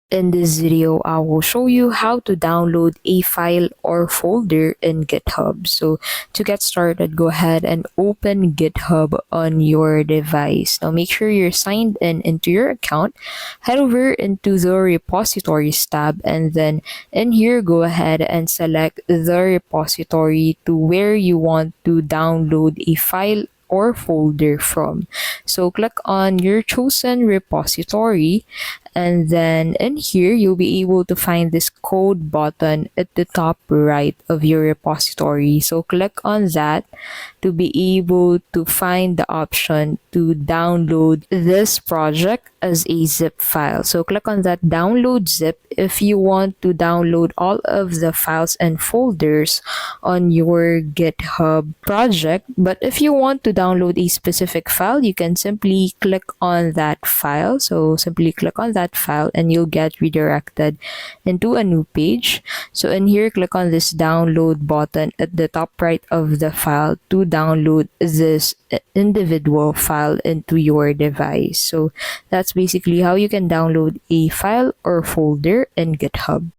In this video, I will show you how to download a file or folder in GitHub. So to get started, go ahead and open GitHub on your device. Now make sure you're signed in into your account. Head over into the repositories tab, and then in here, go ahead and select the repository to where you want to download a file or folder from. So click on your chosen repository, and then in here you'll be able to find this code button at the top right of your repository. So click on that to be able to find the option to download this project as a zip file. So click on that download zip if you want to download all of the files and folders on your GitHub project. But if you want to download a specific file, you can simply click on that file. So simply click on that file and you'll get redirected into a new page. So in here, click on this download button at the top right of the file to download this individual file into your device. So that's basically how you can download a file or folder in GitHub.